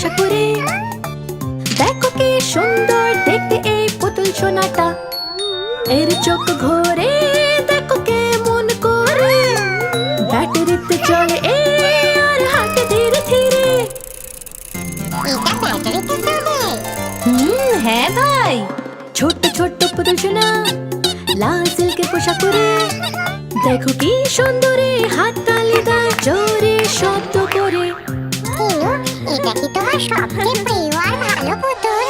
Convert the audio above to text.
পোশাক পরে। দেখো কি সুন্দর দেখতে এই পুতুল সোনাটা, এর চোখ ঘোরে দেখো কেমন করে। ব্যাটারিতে চলে এ আর হাঁটে ধীরে ধীরে। হ্যাঁ ভাই, ছোট্ট ছোট্ট পুতুল সোনা লাল সিল্কের পোশাক পরে। দেখো কি সুন্দরে হাত তালি দেয় জোরে শব্দ করে। এটা কি তোমার সবচেয়ে প্রিয় আর ভালো পুতুল?